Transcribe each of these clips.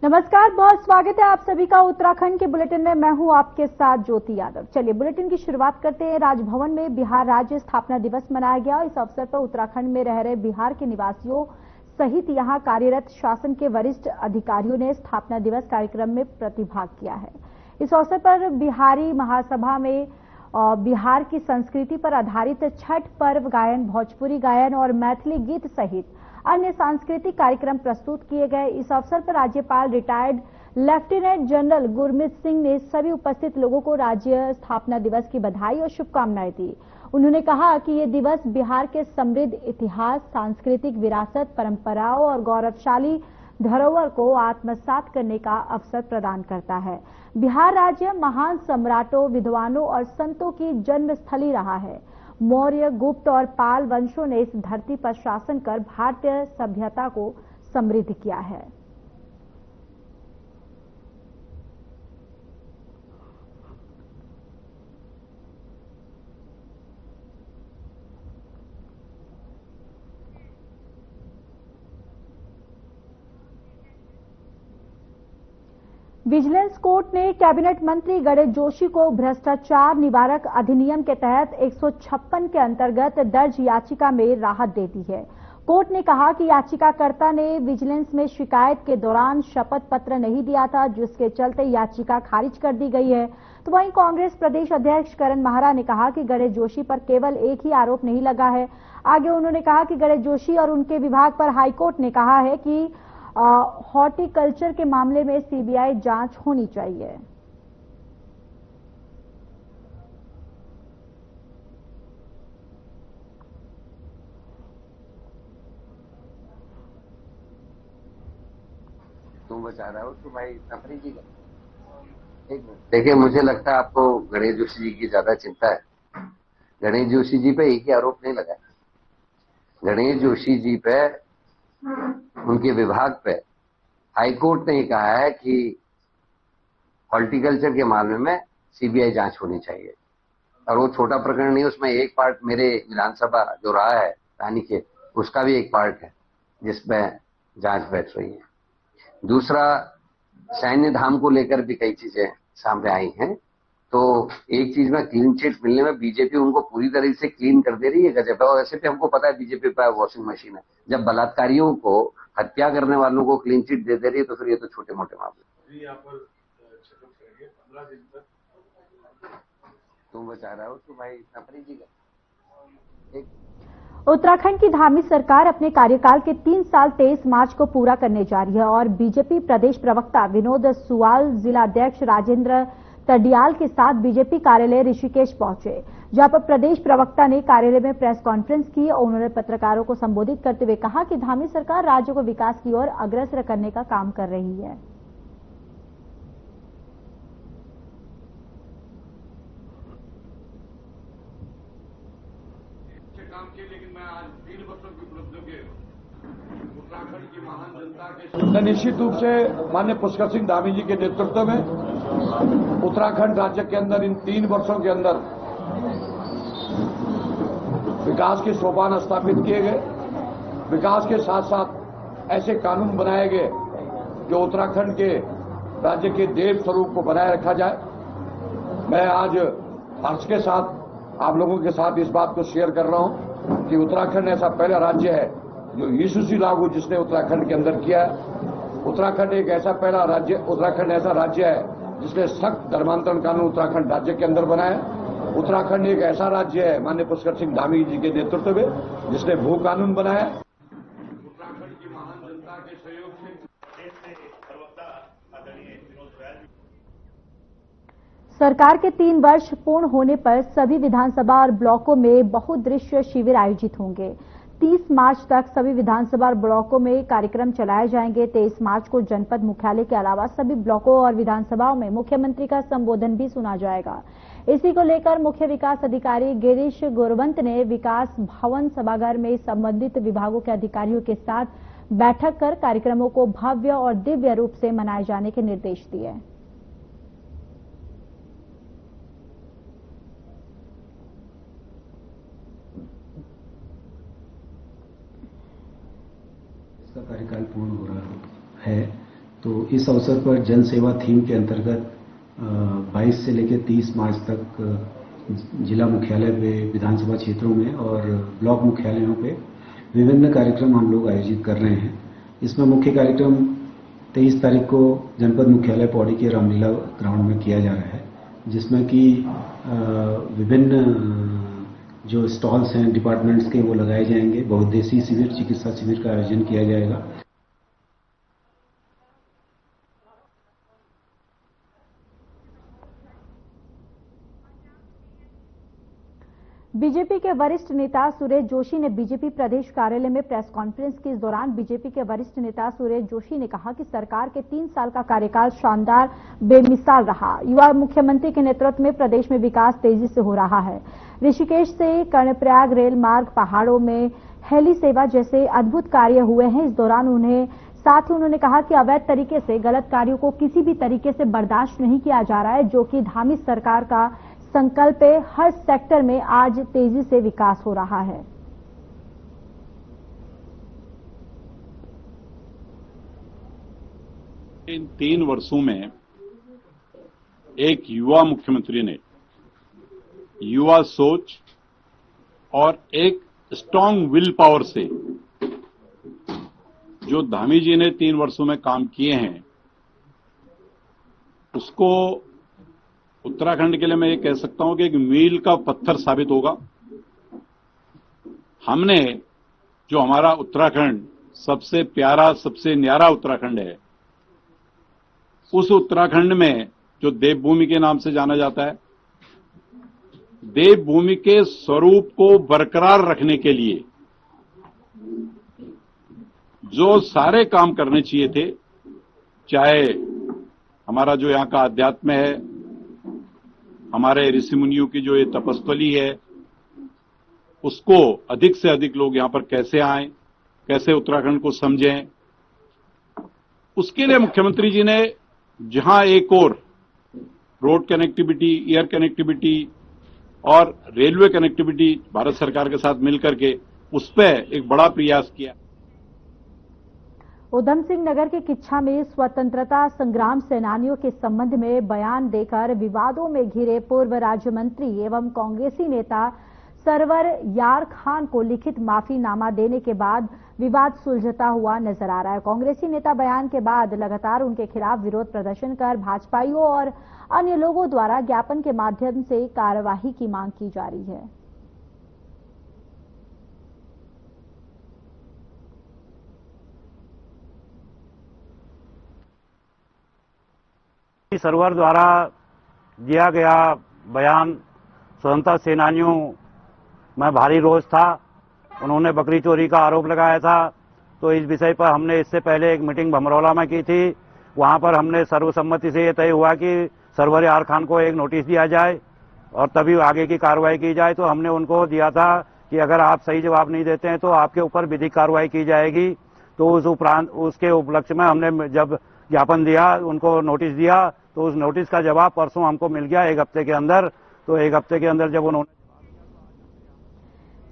नमस्कार, बहुत स्वागत है आप सभी का उत्तराखंड के बुलेटिन में। मैं हूं आपके साथ ज्योति यादव। चलिए बुलेटिन की शुरुआत करते हैं। राजभवन में बिहार राज्य स्थापना दिवस मनाया गया। इस अवसर पर उत्तराखंड में रह रहे बिहार के निवासियों सहित यहां कार्यरत शासन के वरिष्ठ अधिकारियों ने स्थापना दिवस कार्यक्रम में प्रतिभाग किया है। इस अवसर पर बिहारी महासभा में बिहार की संस्कृति पर आधारित छठ पर्व गायन, भोजपुरी गायन और मैथिली गीत सहित अन्य सांस्कृतिक कार्यक्रम प्रस्तुत किए गए। इस अवसर पर राज्यपाल retired lieutenant general Gurmeet Singh ने सभी उपस्थित लोगों को राज्य स्थापना दिवस की बधाई और शुभकामनाएं दी। उन्होंने कहा कि ये दिवस बिहार के समृद्ध इतिहास, सांस्कृतिक विरासत, परंपराओं और गौरवशाली धरोहर को आत्मसात करने का अवसर प्रदान करता है। बिहार राज्य महान सम्राटों, विद्वानों और संतों की जन्मस्थली रहा है। मौर्य, गुप्त और पाल वंशों ने इस धरती पर शासन कर भारतीय सभ्यता को समृद्ध किया है। विजिलेंस कोर्ट ने कैबिनेट मंत्री गणेश जोशी को भ्रष्टाचार निवारक अधिनियम के तहत 156 के अंतर्गत दर्ज याचिका में राहत दे दी है। कोर्ट ने कहा कि याचिकाकर्ता ने विजिलेंस में शिकायत के दौरान शपथ पत्र नहीं दिया था, जिसके चलते याचिका खारिज कर दी गई है। तो वहीं कांग्रेस प्रदेश अध्यक्ष करण माहरा ने कहा कि गणेश जोशी पर केवल एक ही आरोप नहीं लगा है। आगे उन्होंने कहा कि गणेश जोशी और उनके विभाग पर हाईकोर्ट ने कहा है कि हॉर्टिकल्चर के मामले में सीबीआई जांच होनी चाहिए। तुम बचा रहा हो तो भाई सफरी जी का एक मिनट देखिए, मुझे लगता है आपको गणेश जोशी जी की ज्यादा चिंता है। गणेश जोशी जी पे एक ही आरोप नहीं लगा। गणेश जोशी जी पे, उनके विभाग पे हाईकोर्ट ने कहा है कि हॉर्टिकल्चर के मामले में सीबीआई जांच होनी चाहिए। और वो छोटा प्रकरण नहीं, उसमें एक पार्ट मेरे विधानसभा जो रहा है रानीखेत, उसका भी एक पार्ट है जिसमें जांच बैठ रही है। दूसरा, सैन्य धाम को लेकर भी कई चीजें सामने आई हैं। तो एक चीज में क्लीन चिट मिलने में बीजेपी उनको पूरी तरह से क्लीन कर दे रही है, गजब है। और वैसे भी हमको पता है बीजेपी पर वॉशिंग मशीन है। जब बलात्कारियों को, हत्या करने वालों को क्लीन चिट दे दे रही है तो फिर ये तो छोटे मोटे मामले। यहाँ पर 15 दिन तक तुम बचा रहा हो तो भाई सफरी जी का उत्तराखंड की धामी सरकार अपने कार्यकाल के 3 साल 23 मार्च को पूरा करने जा रही है और बीजेपी प्रदेश प्रवक्ता विनोद सुवाल, जिला अध्यक्ष राजेंद्र तडियाल के साथ बीजेपी कार्यालय ऋषिकेश पहुंचे, जहां पर प्रदेश प्रवक्ता ने कार्यालय में प्रेस कॉन्फ्रेंस की और उन्होंने पत्रकारों को संबोधित करते हुए कहा कि धामी सरकार राज्य को विकास की ओर अग्रसर करने का काम कर रही है। लेकिन मैं आज 3 वर्षों की उपलब्धियों के उत्तराखंड की महान जनता के निश्चित रूप से माननीय पुष्कर सिंह धामी जी के नेतृत्व में उत्तराखंड राज्य के अंदर इन 3 वर्षों के अंदर विकास के सोपान स्थापित किए गए। विकास के साथ साथ ऐसे कानून बनाए गए जो उत्तराखंड के राज्य के देव स्वरूप को बनाए रखा जाए। मैं आज हर्ष के साथ आप लोगों के साथ इस बात को शेयर कर रहा हूं कि उत्तराखंड ऐसा पहला राज्य है जो यूसीसी लागू जिसने उत्तराखंड के अंदर किया है। उत्तराखंड एक ऐसा पहला राज्य, उत्तराखंड ऐसा राज्य है जिसने सख्त धर्मांतरण कानून उत्तराखंड राज्य के अंदर बनाया। उत्तराखंड एक ऐसा राज्य है माननीय पुष्कर सिंह धामी जी के नेतृत्व में जिसने भू कानून बनाया। उत्तराखंड की महान जनता के सहयोग से सरकार के 3 वर्ष पूर्ण होने पर सभी विधानसभा और ब्लॉकों में बहुउद्देश्यीय शिविर आयोजित होंगे। 30 मार्च तक सभी विधानसभा और ब्लॉकों में कार्यक्रम चलाए जाएंगे। 23 मार्च को जनपद मुख्यालय के अलावा सभी ब्लॉकों और विधानसभाओं में मुख्यमंत्री का संबोधन भी सुना जाएगा। इसी को लेकर मुख्य विकास अधिकारी गिरीश गुरवंत ने विकास भवन सभागार में संबंधित विभागों के अधिकारियों के साथ बैठक कर कार्यक्रमों को भव्य और दिव्य रूप से मनाए जाने के निर्देश दिए। इसका कार्यकाल पूर्ण हो रहा है तो इस अवसर पर जन सेवा थीम के अंतर्गत 22 से लेकर 30 मार्च तक जिला मुख्यालय पे, विधानसभा क्षेत्रों में और ब्लॉक मुख्यालयों पे विभिन्न कार्यक्रम हम लोग आयोजित कर रहे हैं। इसमें मुख्य कार्यक्रम 23 तारीख को जनपद मुख्यालय पौड़ी के रामलीला ग्राउंड में किया जा रहा है, जिसमें कि विभिन्न जो स्टॉल्स हैं डिपार्टमेंट्स के वो लगाए जाएंगे। बहुउद्देशीय शिविर, चिकित्सा शिविर का आयोजन किया जाएगा। बीजेपी के वरिष्ठ नेता सुरेश जोशी ने बीजेपी प्रदेश कार्यालय में प्रेस कॉन्फ्रेंस की। इस दौरान बीजेपी के वरिष्ठ नेता सुरेश जोशी ने कहा कि सरकार के 3 साल का कार्यकाल शानदार, बेमिसाल रहा। युवा मुख्यमंत्री के नेतृत्व में प्रदेश में विकास तेजी से हो रहा है। ऋषिकेश से कर्णप्रयाग रेल मार्ग, पहाड़ों में हेली सेवा जैसे अद्भुत कार्य हुए हैं। इस दौरान साथ ही उन्होंने कहा कि अवैध तरीके से गलत कार्यों को किसी भी तरीके से बर्दाश्त नहीं किया जा रहा है, जो कि धामी सरकार का संकल्प है। हर सेक्टर में आज तेजी से विकास हो रहा है। इन 3 वर्षों में एक युवा मुख्यमंत्री ने युवा सोच और एक स्ट्रांग विल पावर से जो धामी जी ने 3 वर्षों में काम किए हैं, उसको उत्तराखंड के लिए मैं ये कह सकता हूं कि एक मील का पत्थर साबित होगा। हमने जो हमारा उत्तराखंड सबसे प्यारा, सबसे न्यारा उत्तराखंड है, उस उत्तराखंड में जो देवभूमि के नाम से जाना जाता है, देवभूमि के स्वरूप को बरकरार रखने के लिए जो सारे काम करने चाहिए थे, चाहे हमारा जो यहां का अध्यात्म है, हमारे ऋषि मुनियों की जो ये तपस्थली है, उसको अधिक से अधिक लोग यहां पर कैसे आएं, कैसे उत्तराखंड को समझें, उसके लिए मुख्यमंत्री जी ने जहां एक और रोड कनेक्टिविटी, एयर कनेक्टिविटी और रेलवे कनेक्टिविटी भारत सरकार के साथ मिलकर के उस पर एक बड़ा प्रयास किया। उधम सिंह नगर के किच्छा में स्वतंत्रता संग्राम सेनानियों के संबंध में बयान देकर विवादों में घिरे पूर्व राज्य मंत्री एवं कांग्रेसी नेता सरवर यार खान को लिखित माफीनामा देने के बाद विवाद सुलझता हुआ नजर आ रहा है। कांग्रेसी नेता बयान के बाद लगातार उनके खिलाफ विरोध प्रदर्शन कर भाजपाइयों और अन्य लोगों द्वारा ज्ञापन के माध्यम से कार्यवाही की मांग की जा रही है। सरवर द्वारा दिया गया बयान स्वतंत्रता सेनानियों में भारी रोष था। उन्होंने बकरी चोरी का आरोप लगाया था। तो इस विषय पर हमने इससे पहले एक मीटिंग भमरौला में की थी। वहां पर हमने सर्वसम्मति से यह तय हुआ कि सरवर यार खान को एक नोटिस दिया जाए और तभी आगे की कार्रवाई की जाए। तो हमने उनको दिया था कि अगर आप सही जवाब नहीं देते हैं तो आपके ऊपर विधिक कार्रवाई की जाएगी। तो उस उपरांत उसके उपलक्ष्य में हमने जब ज्ञापन दिया, उनको नोटिस दिया, तो उस नोटिस का जवाब परसों हमको मिल गया 1 हफ्ते के अंदर। तो 1 हफ्ते के अंदर जब उन्होंने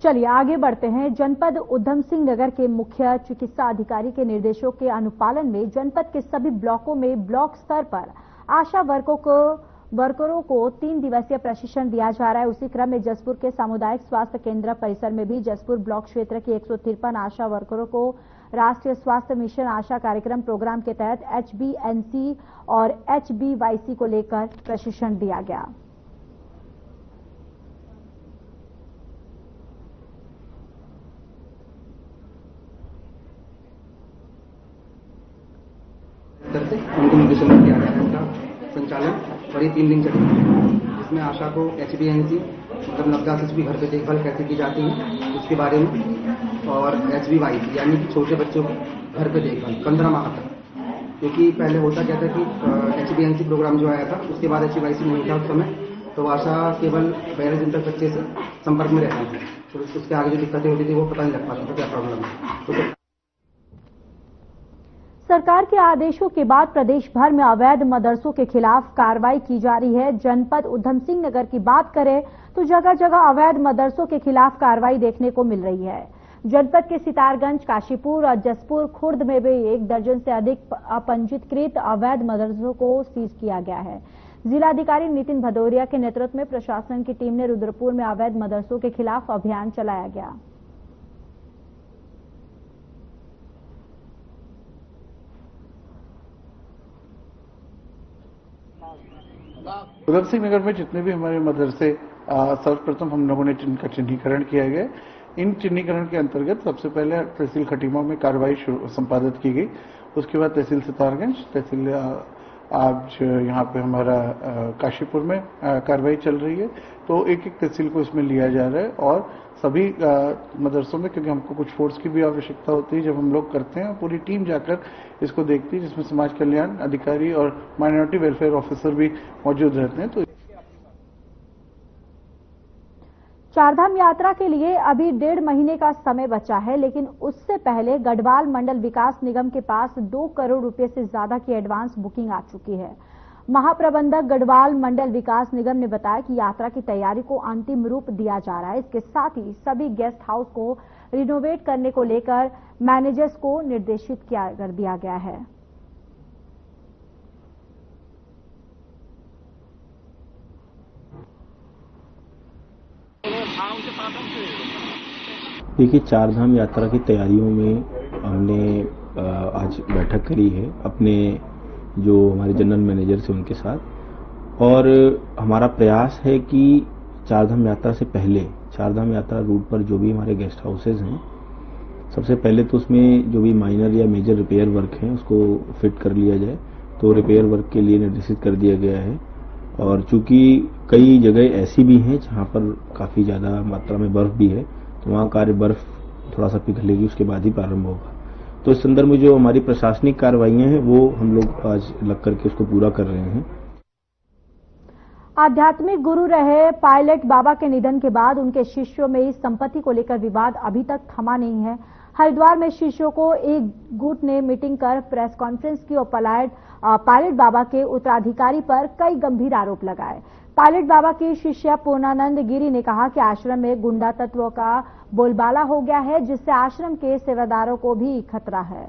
चलिए आगे बढ़ते हैं। जनपद उधम सिंह नगर के मुख्य चिकित्सा अधिकारी के निर्देशों के अनुपालन में जनपद के सभी ब्लॉकों में ब्लॉक स्तर पर आशा वर्करों को 3 दिवसीय प्रशिक्षण दिया जा रहा है। उसी क्रम में जसपुर के सामुदायिक स्वास्थ्य केंद्र परिसर में भी जसपुर ब्लॉक क्षेत्र की 153 आशा वर्करों को राष्ट्रीय स्वास्थ्य मिशन आशा कार्यक्रम प्रोग्राम के तहत HBNC और HBYC को लेकर प्रशिक्षण दिया गया। उनको निर्देशन में किया गया उनका संचालन और ये 3 दिन चलेगा। इसमें आशा को HBNC मतलब नवजात शिशु की घर पे देखभाल कैसे की जाती है उसके बारे में, और HBYC यानी कि छोटे बच्चों को घर पे देखभाल 15 माह तक। क्योंकि पहले होता क्या था कि HBNC प्रोग्राम जो आया था उसके बाद HBYC नहीं था उस समय, तो आशा केवल 12 दिन तक बच्चे से संपर्क में रहता था। तो उसके आगे जो दिक्कतें होती थी वो पता नहीं लग पाता था क्या प्रॉब्लम है। सरकार के आदेशों के बाद प्रदेश भर में अवैध मदरसों के खिलाफ कार्रवाई की जा रही है। जनपद उधम सिंह नगर की बात करें तो जगह जगह अवैध मदरसों के खिलाफ कार्रवाई देखने को मिल रही है। जनपद के सितारगंज, काशीपुर और जसपुर खुर्द में भी 1 दर्जन से अधिक अपंजीकृत अवैध मदरसों को सीज किया गया है। जिलाधिकारी नितिन भदौरिया के नेतृत्व में प्रशासन की टीम ने रुद्रपुर में अवैध मदरसों के खिलाफ अभियान चलाया गया। उधम सिंह नगर में जितने भी हमारे मदरसे सर्वप्रथम हम लोगों ने इनका चिन्हीकरण किया गया। इन चिन्हीकरण के अंतर्गत सबसे पहले तहसील खटीमा में कार्रवाई संपादित की गई। उसके बाद तहसील सितारगंज, तहसील आज यहाँ पे हमारा काशीपुर में कार्रवाई चल रही है। तो एक एक तहसील को इसमें लिया जा रहा है और सभी मदरसों में, क्योंकि हमको कुछ फोर्स की भी आवश्यकता होती है जब हम लोग करते हैं, पूरी टीम जाकर इसको देखती है जिसमें समाज कल्याण अधिकारी और माइनॉरिटी वेलफेयर ऑफिसर भी मौजूद रहते हैं। तो चारधाम यात्रा के लिए अभी 1.5 महीने का समय बचा है, लेकिन उससे पहले गढ़वाल मंडल विकास निगम के पास 2 करोड़ रुपए से ज्यादा की एडवांस बुकिंग आ चुकी है। महाप्रबंधक गढ़वाल मंडल विकास निगम ने बताया कि यात्रा की तैयारी को अंतिम रूप दिया जा रहा है। इसके साथ ही सभी गेस्ट हाउस को रिनोवेट करने को लेकर मैनेजर्स को निर्देशित कर दिया गया है। देखिए, चारधाम यात्रा की तैयारियों में हमने आज बैठक करी है अपने जो हमारे जनरल मैनेजर से उनके साथ, और हमारा प्रयास है कि चारधाम यात्रा से पहले चारधाम यात्रा रूट पर जो भी हमारे गेस्ट हाउसेज हैं, सबसे पहले तो उसमें जो भी माइनर या मेजर रिपेयर वर्क हैं उसको फिट कर लिया जाए। तो रिपेयर वर्क के लिए निर्देशित कर दिया गया है। और चूंकि कई जगह ऐसी भी हैं जहां पर काफी ज्यादा मात्रा में बर्फ भी है, तो वहां कार्य बर्फ थोड़ा सा पिघलेगी उसके बाद ही प्रारंभ होगा। तो इस संदर्भ में जो हमारी प्रशासनिक कार्रवाइयां हैं वो हम लोग आज लग करके उसको पूरा कर रहे हैं। आध्यात्मिक गुरु रहे पायलट बाबा के निधन के बाद उनके शिष्यों में इस संपत्ति को लेकर विवाद अभी तक थमा नहीं है। हरिद्वार में शिष्यों को एक गुट ने मीटिंग कर प्रेस कॉन्फ्रेंस की और पायलट बाबा के उत्तराधिकारी पर कई गंभीर आरोप लगाए। पायलट बाबा की शिष्या पूर्णानंद गिरी ने कहा कि आश्रम में गुंडा तत्वों का बोलबाला हो गया है, जिससे आश्रम के सेवादारों को भी खतरा है।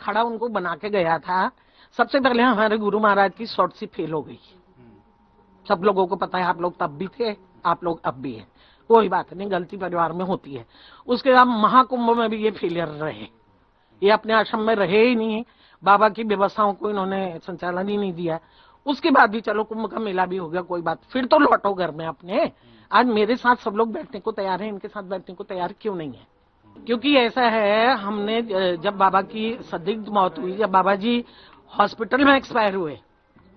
खड़ा उनको बना के गया था। सबसे पहले हमारे गुरु महाराज की शॉर्ट सी फेल हो गई। सब लोगों को पता है, आप लोग तब भी थे, आप लोग अब भी हैं, कोई बात नहीं, गलती परिवार में होती है। उसके बाद महाकुंभ में भी ये फेलियर रहे, ये अपने आश्रम में रहे ही नहीं, बाबा की व्यवस्थाओं को इन्होंने संचालन ही नहीं दिया। उसके बाद भी चलो कुंभ का मेला भी हो गया, कोई बात, फिर तो लौटो घर में अपने। आज मेरे साथ सब लोग बैठने को तैयार हैं, इनके साथ बैठने को तैयार क्यों नहीं है? क्योंकि ऐसा है, हमने जब बाबा की संदिग्ध मौत हुई, जब बाबा जी हॉस्पिटल में एक्सपायर हुए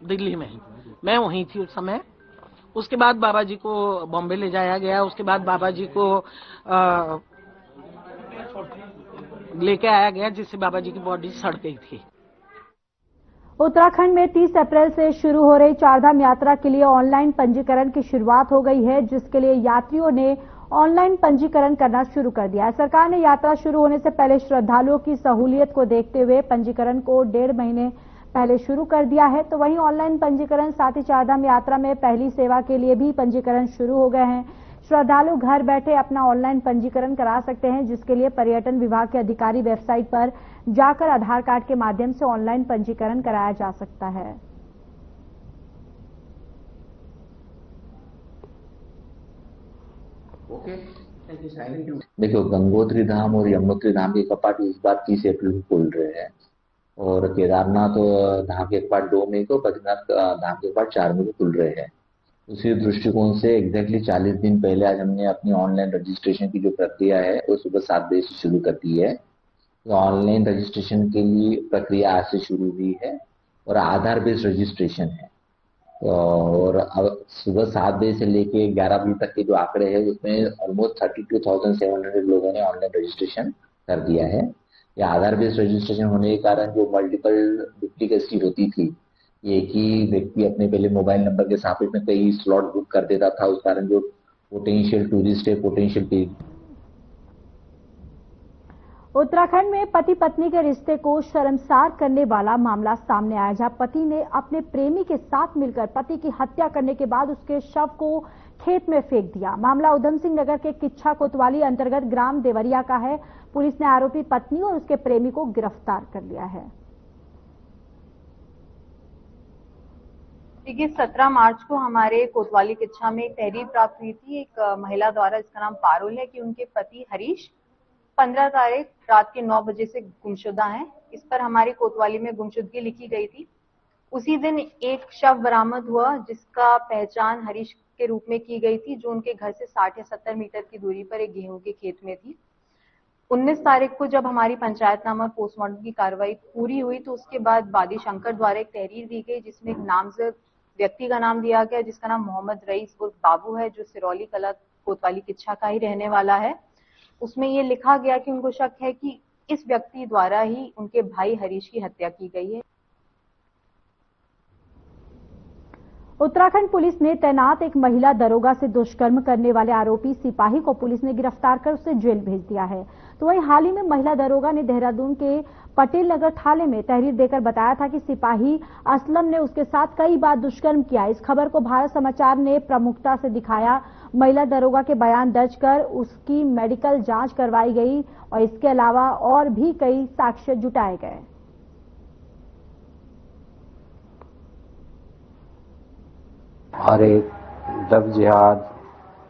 दिल्ली में, मैं वहीं थी उस समय। उसके बाद बाबा जी को बॉम्बे ले जाया गया। उसके बाद बाबा जी को लेके आया गया, जिससे बाबा जी की बॉडी सड़ गई थी। उत्तराखंड में 30 अप्रैल से शुरू हो रही चारधाम यात्रा के लिए ऑनलाइन पंजीकरण की शुरुआत हो गई है, जिसके लिए यात्रियों ने ऑनलाइन पंजीकरण करना शुरू कर दिया है। सरकार ने यात्रा शुरू होने से पहले श्रद्धालुओं की सहूलियत को देखते हुए पंजीकरण को 1.5 महीने पहले शुरू कर दिया है। तो वहीं ऑनलाइन पंजीकरण साथ ही चारधाम यात्रा में पहली सेवा के लिए भी पंजीकरण शुरू हो गए हैं। श्रद्धालु घर बैठे अपना ऑनलाइन पंजीकरण करा सकते हैं, जिसके लिए पर्यटन विभाग के अधिकारी वेबसाइट पर जाकर आधार कार्ड के माध्यम से ऑनलाइन पंजीकरण कराया जा सकता है। देखो, गंगोत्री धाम और यमुनोत्री धाम के कपाट इस बार 30 अप्रैल को खुल रहे हैं, और केदारनाथ धाम के कपाट 2 मई को, बद्रीनाथ धाम के कपाट 4 मई को खुल रहे हैं। उसी दृष्टिकोण से एग्जैक्टली 40 दिन पहले आज हमने अपनी ऑनलाइन रजिस्ट्रेशन की जो प्रक्रिया है वो सुबह 7 बजे से शुरू कर दी है। तो ऑनलाइन रजिस्ट्रेशन के लिए प्रक्रिया आज से शुरू हुई है और आधार बेस्ड रजिस्ट्रेशन है। और अब सुबह 7 बजे से लेके 11 बजे तक के जो आंकड़े हैं उसमें ऑलमोस्ट 32,700 लोगों ने ऑनलाइन रजिस्ट्रेशन कर दिया है। या आधार बेस्ड रजिस्ट्रेशन होने के कारण जो मल्टीपल डुप्लीकेसी होती थी, एक ही व्यक्ति अपने पहले मोबाइल नंबर के सापेक्ष में कई स्लॉट बुक कर देता था, उस कारण जो पोटेंशियल टूरिस्ट है, पोटेंशियल उत्तराखंड में पति पत्नी के रिश्ते को शर्मसार करने वाला मामला सामने आया, जहां पति ने अपने प्रेमी के साथ मिलकर पति की हत्या करने के बाद उसके शव को खेत में फेंक दिया। मामला उधम सिंह नगर के किच्छा कोतवाली अंतर्गत ग्राम देवरिया का है। पुलिस ने आरोपी पत्नी और उसके प्रेमी को गिरफ्तार कर लिया है। देखिए 17 मार्च को हमारे कोतवाली किच्छा में एक तहरीर प्राप्त हुई थी एक महिला द्वारा, जिसका नाम पारुल है, कि उनके पति हरीश 15 तारीख रात के 9 बजे से गुमशुदा हैं। इस पर हमारी कोतवाली में गुमशुदगी लिखी गई थी। उसी दिन एक शव बरामद हुआ जिसका पहचान हरीश के रूप में की गई थी, जो उनके घर से 60 या 70 मीटर की दूरी पर एक गेहूं के खेत में थी। 19 तारीख को जब हमारी पंचायतनामा पोस्टमार्टम की कार्रवाई पूरी हुई तो उसके बाद वादी शंकर द्वारा एक तहरीर दी गई, जिसमें एक नामजद व्यक्ति का नाम दिया गया, जिसका नाम मोहम्मद रईस उर्फ बाबू है, जो सिरौली कला कोतवाली किच्छा का ही रहने वाला है। उसमें ये लिखा गया कि उनको शक है कि इस व्यक्ति द्वारा ही उनके भाई हरीश की हत्या की गई है। उत्तराखंड पुलिस ने तैनात एक महिला दरोगा से दुष्कर्म करने वाले आरोपी सिपाही को पुलिस ने गिरफ्तार कर उसे जेल भेज दिया है। तो वहीं हाल ही में महिला दरोगा ने देहरादून के पटेल नगर थाने में तहरीर देकर बताया था कि सिपाही असलम ने उसके साथ कई बार दुष्कर्म किया। इस खबर को भारत समाचार ने प्रमुखता से दिखाया। महिला दरोगा के बयान दर्ज कर उसकी मेडिकल जांच करवाई गई और इसके अलावा और भी कई साक्ष्य जुटाए गए। और एक दब जिहाद,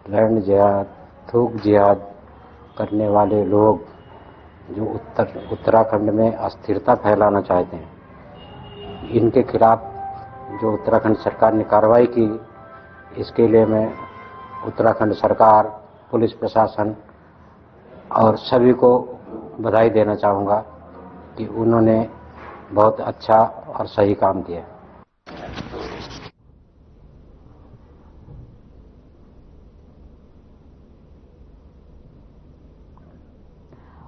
लैंड जिहाद, थूक जिहाद करने वाले लोग जो उत्तराखंड में अस्थिरता फैलाना चाहते हैं, इनके खिलाफ जो उत्तराखंड सरकार ने कार्रवाई की, इसके लिए मैं उत्तराखंड सरकार, पुलिस प्रशासन और सभी को बधाई देना चाहूँगा कि उन्होंने बहुत अच्छा और सही काम किया।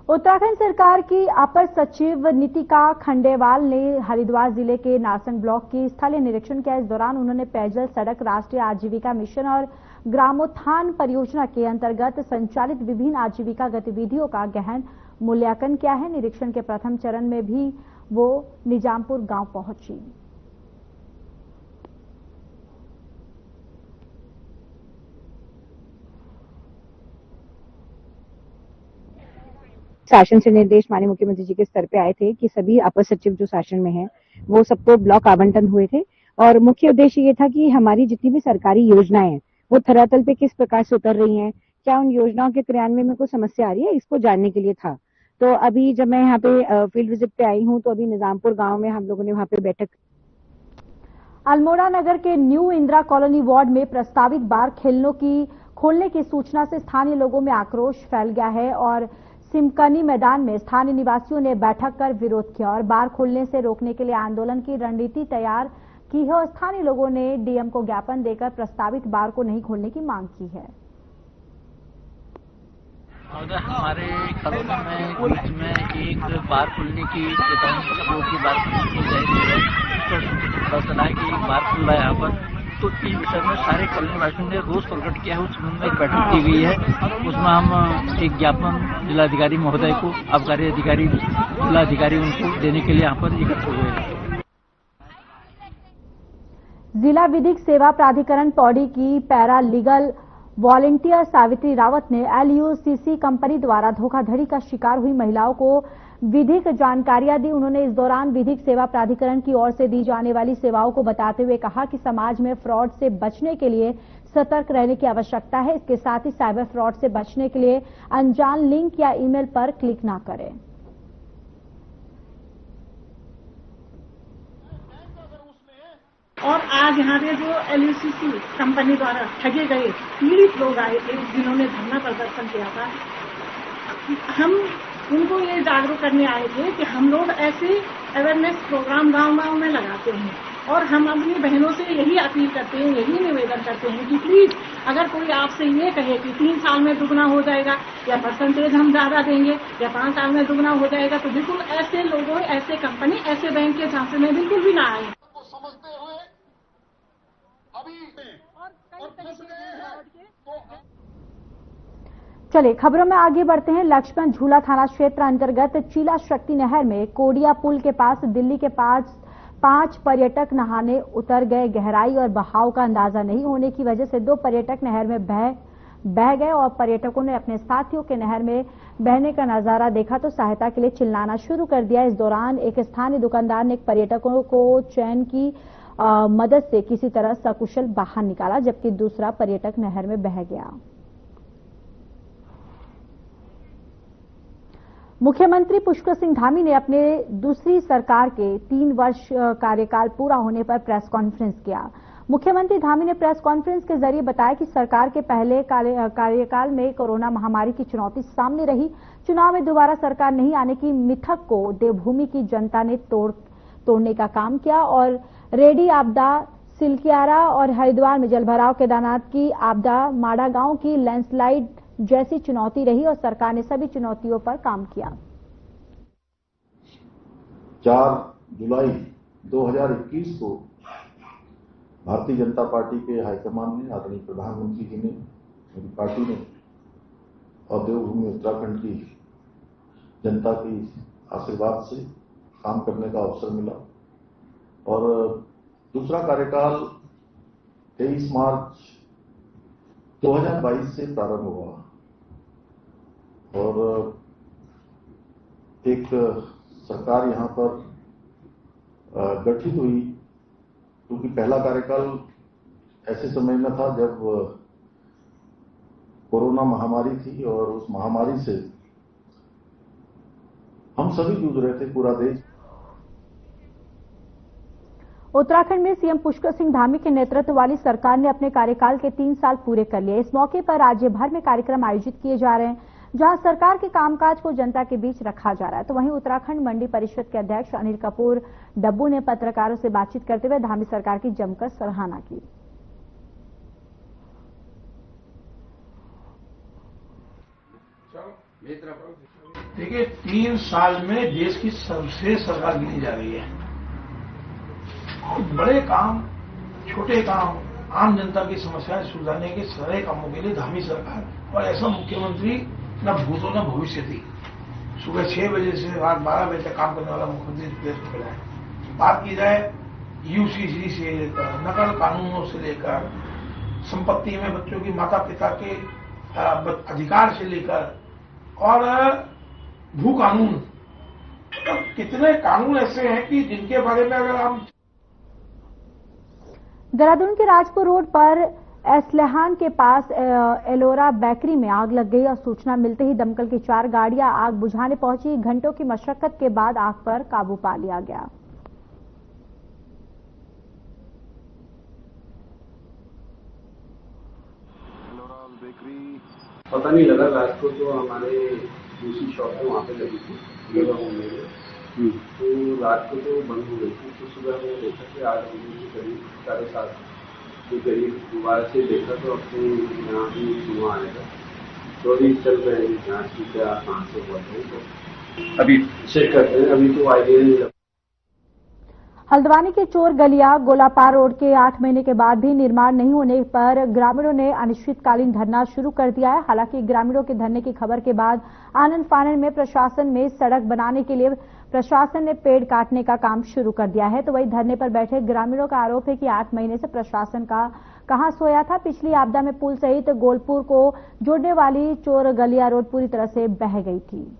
उत्तराखंड सरकार की अपर सचिव नीतिका खंडेवाल ने हरिद्वार जिले के नारसन ब्लॉक की स्थलीय निरीक्षण किया। इस दौरान उन्होंने पेयजल, सड़क, राष्ट्रीय आजीविका मिशन और ग्रामोत्थान परियोजना के अंतर्गत संचालित विभिन्न आजीविका गतिविधियों का गहन मूल्यांकन किया है। निरीक्षण के प्रथम चरण में भी वो निजामपुर गांव पहुंची। शासन से निर्देश माननीय मुख्यमंत्री जी के स्तर पे आए थे कि सभी अपर सचिव जो शासन में हैं वो सबको ब्लॉक आवंटन हुए थे और मुख्य उद्देश्य ये था कि हमारी जितनी भी सरकारी योजनाएं हैं वो धरातल पे किस प्रकार से उतर रही हैं, क्या उन योजनाओं के क्रियान्वयन में कोई समस्या आ रही है, इसको जानने के लिए था। तो अभी जब मैं यहाँ पे फील्ड विजिट पे आई हूँ तो अभी निजामपुर गाँव में हम लोगों ने वहाँ पे बैठक। अल्मोड़ा नगर के न्यू इंदिरा कॉलोनी वार्ड में प्रस्तावित बार खोलने की सूचना से स्थानीय लोगों में आक्रोश फैल गया है और सिमकनी मैदान में स्थानीय निवासियों ने बैठक कर विरोध किया और बार खोलने से रोकने के लिए आंदोलन की रणनीति तैयार की है और स्थानीय लोगों ने डीएम को ज्ञापन देकर प्रस्तावित बार को नहीं खोलने की मांग की है। अगर हमारे कॉलोनी में बीच में एक बार खुलने की चेतावनी की बात की जाएगी तो पता चला है कि एक बार खुल रहा है यहाँ पर, तो इस विषय में सारे कॉलोनी वासियों ने रोष प्रकट किया है। उस संबंध में एक बैठक की गई है, उसमें हम एक ज्ञापन जिलाधिकारी महोदय को, आबकारी अधिकारी, जिलाधिकारी उनको देने के लिए यहाँ पर एकत्र हुए हैं। जिला विधिक सेवा प्राधिकरण पौड़ी की para legal volunteer Savitri Rawat ने LUCC कंपनी द्वारा धोखाधड़ी का शिकार हुई महिलाओं को विधिक जानकारियां दी। उन्होंने इस दौरान विधिक सेवा प्राधिकरण की ओर से दी जाने वाली सेवाओं को बताते हुए कहा कि समाज में फ्रॉड से बचने के लिए सतर्क रहने की आवश्यकता है। इसके साथ ही साइबर फ्रॉड से बचने के लिए अनजान लिंक या ईमेल पर क्लिक न करें। और आज यहाँ पे जो LUCC कंपनी द्वारा ठगे गए पीड़ित लोग आए थे जिन्होंने धरना प्रदर्शन किया था, हम उनको ये जागरूक करने आए थे कि हम लोग ऐसे अवेयरनेस प्रोग्राम गांव-गांव में लगाते हैं और हम अपनी बहनों से यही अपील करते हैं, यही निवेदन करते हैं कि प्लीज अगर कोई आपसे ये कहे कि 3 साल में दुगना हो जाएगा या परसेंटेज हम ज्यादा देंगे या 5 साल में दुगना हो जाएगा, तो बिल्कुल ऐसे लोगों, ऐसे कंपनी, ऐसे बैंक के झांसे में बिल्कुल भी ना आए। चलिए खबरों में आगे बढ़ते हैं। लक्ष्मण झूला थाना क्षेत्र अंतर्गत चीला शक्ति नहर में कोडिया पुल के पास दिल्ली के पास 5 पर्यटक नहाने उतर गए। गहराई और बहाव का अंदाजा नहीं होने की वजह से 2 पर्यटक नहर में बह गए और पर्यटकों ने अपने साथियों के नहर में बहने का नजारा देखा तो सहायता के लिए चिल्लाना शुरू कर दिया। इस दौरान एक स्थानीय दुकानदार ने पर्यटकों को चैन की मदद से किसी तरह सकुशल बाहर निकाला, जबकि दूसरा पर्यटक नहर में बह गया। मुख्यमंत्री पुष्कर सिंह धामी ने अपने दूसरी सरकार के 3 वर्ष कार्यकाल पूरा होने पर प्रेस कॉन्फ्रेंस किया। मुख्यमंत्री धामी ने प्रेस कॉन्फ्रेंस के जरिए बताया कि सरकार के पहले कार्यकाल में कोरोना महामारी की चुनौती सामने रही। चुनाव में दोबारा सरकार नहीं आने की मिथक को देवभूमि की जनता ने तोड़ने का काम किया और रेडी आपदा, सिलकियारा और हरिद्वार में जलभराव, केदारनाथ की आपदा, माड़ा गांव की लैंडस्लाइड जैसी चुनौती रही और सरकार ने सभी चुनौतियों पर काम किया। 4 जुलाई 2021 को भारतीय जनता पार्टी के हाईकमान ने, आदरणीय प्रधानमंत्री जी ने, मेरी पार्टी ने और देवभूमि उत्तराखंड की जनता की आशीर्वाद से काम करने का अवसर मिला और दूसरा कार्यकाल 23 मार्च 2022 से प्रारंभ हुआ और एक सरकार यहां पर गठित हुई, क्योंकि पहला कार्यकाल ऐसे समय में था जब कोरोना महामारी थी और उस महामारी से हम सभी जूझ रहे थे, पूरा देश। उत्तराखंड में सीएम पुष्कर सिंह धामी के नेतृत्व वाली सरकार ने अपने कार्यकाल के 3 साल पूरे कर लिए। इस मौके पर राज्य भर में कार्यक्रम आयोजित किए जा रहे हैं, जहां सरकार के कामकाज को जनता के बीच रखा जा रहा है। तो वहीं उत्तराखंड मंडी परिषद के अध्यक्ष अनिल कपूर डब्बू ने पत्रकारों से बातचीत करते हुए धामी सरकार की जमकर सराहना की। देखिए, 3 साल में देश की सर्वश्रेष्ठ सरकार गिनी जा रही है। बहुत बड़े काम, छोटे काम, आम जनता की समस्याएं सुलझाने के सारे कामों के लिए धामी सरकार और ऐसा मुख्यमंत्री न भूतो न भविष्य थी। सुबह 6 बजे से रात 12 बजे तक काम करने वाला मुख्यमंत्री देश को मिला है। बात की जाए यूसीसी से लेकर नकल कानूनों से लेकर संपत्ति में बच्चों की माता पिता के अधिकार से लेकर और भू कानून, तो कितने कानून ऐसे हैं कि जिनके बारे में अगर हम देहरादून के राजपुर रोड पर एसलहान के पास एलोरा बेकरी में आग लग गई और सूचना मिलते ही दमकल की 4 गाड़ियां आग बुझाने पहुंची। घंटों की मशक्कत के बाद आग पर काबू पा लिया गया। एलोरा बेकरी पता नहीं लगा, रात को जो हमारे दूसरी शॉप है वहाँ पे लगी थी, तो रात को तो बंद हो गई थी। तो सुबह मैंने देखा कि 8 बजे के करीब 7:30 के करीब दोबारा से देखा तो अपने यहाँ भी धुआं आएगा। तो अभी चल रहे हैं जाँच की, क्या कहाँ से हुआ है तो अभी चेक करते हैं, अभी तो आइडिया नहीं लगा। हल्द्वानी के चोर गलिया गोलापार रोड के 8 महीने के बाद भी निर्माण नहीं होने पर ग्रामीणों ने अनिश्चितकालीन धरना शुरू कर दिया है। हालांकि ग्रामीणों के धरने की खबर के बाद आनंद फानन में प्रशासन में सड़क बनाने के लिए प्रशासन ने पेड़ काटने का काम शुरू कर दिया है। तो वही धरने पर बैठे ग्रामीणों का आरोप है कि 8 महीने से प्रशासन का कहां सोया था। पिछली आपदा में पुल सहित गोलपुर को जोड़ने वाली चोर गलिया रोड पूरी तरह से बह गई थी।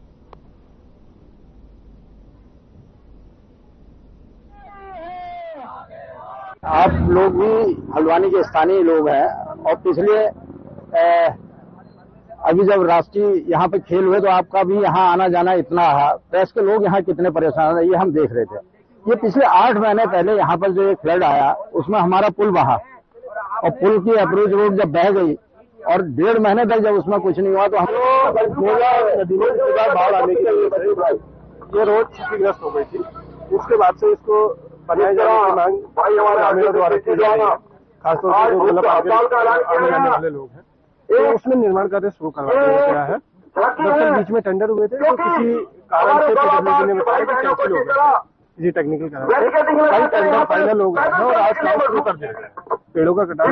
आप लोग भी हल्द्वानी के स्थानीय लोग हैं और पिछले अभी जब राष्ट्रीय यहाँ पे खेल हुए तो आपका भी यहाँ आना जाना इतना है, प्रेस के लोग यहाँ कितने परेशान है ये हम देख रहे थे। ये पिछले 8 महीने पहले यहाँ पर जो एक फ्लड आया उसमें हमारा पुल बहा और पुल की अप्रोच रोड जब बह गई और 1.5 महीने तक जब उसमें कुछ नहीं हुआ तो बाढ़ आने की ये रोड क्षतिग्रस्त हो गई थी। उसके बाद से इसको बनाए जाने की मांग ग्रामीणों द्वारा की जा रही है, खासतौर पर जो मतलब आने जाने वाले लोग हैं। तो उसमें निर्माण कार्य शुरू करवा दिया गया है। दरअसल बीच में टेंडर हुए थे तो किसी कारण से पीडब्ल्यूडी ने बताया कि कैंसिल हो गया किसी टेक्निकल कारण से। कल टेंडर फाइनल हो गया है और आज काम शुरू कर दिया गया है। पेड़ों का कटाव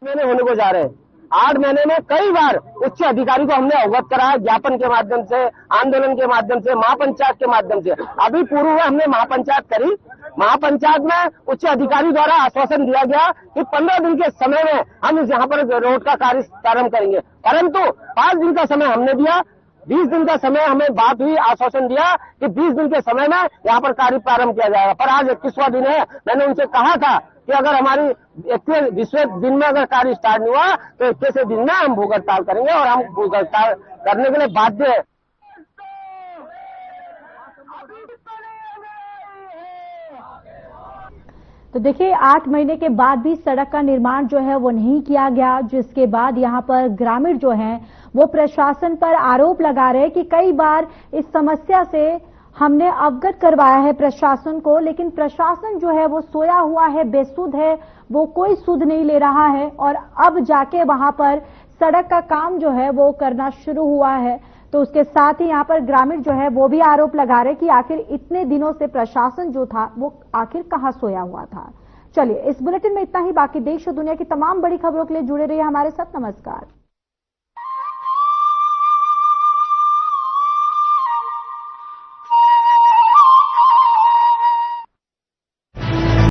महीने होने को जा रहे हैं। 8 महीने में कई बार उच्च अधिकारी को हमने अवगत कराया, ज्ञापन के माध्यम से, आंदोलन के माध्यम से, महापंचायत के माध्यम से। अभी पूर्व में हमने महापंचायत करी। महापंचायत में उच्च अधिकारी द्वारा आश्वासन दिया गया कि 15 दिन के समय में हम यहाँ पर रोड का कार्य प्रारंभ करेंगे, परंतु 5 दिन का समय हमने दिया। 20 दिन का समय हमें बात हुई, आश्वासन दिया कि 20 दिन के समय में यहाँ पर कार्य प्रारंभ किया जाएगा, पर आज 21वां दिन है। मैंने उनसे कहा था कि अगर हमारी 21वें दिन में अगर कार्य स्टार्ट नहीं हुआ तो 21वें दिन में हम भूख हड़ताल करेंगे और हम भूख हड़ताल करने के लिए बाध्य है। तो देखिए 8 महीने के बाद भी सड़क का निर्माण जो है वो नहीं किया गया, जिसके बाद यहाँ पर ग्रामीण जो हैं वो प्रशासन पर आरोप लगा रहे हैं कि कई बार इस समस्या से हमने अवगत करवाया है प्रशासन को, लेकिन प्रशासन जो है वो सोया हुआ है, बेसुध है, वो कोई सुध नहीं ले रहा है और अब जाके वहां पर सड़क का काम जो है वो करना शुरू हुआ है। तो उसके साथ ही यहाँ पर ग्रामीण जो है वो भी आरोप लगा रहे कि आखिर इतने दिनों से प्रशासन जो था वो आखिर कहां सोया हुआ था। चलिए इस बुलेटिन में इतना ही। बाकी देश और दुनिया की तमाम बड़ी खबरों के लिए जुड़े रहिए हमारे साथ। नमस्कार।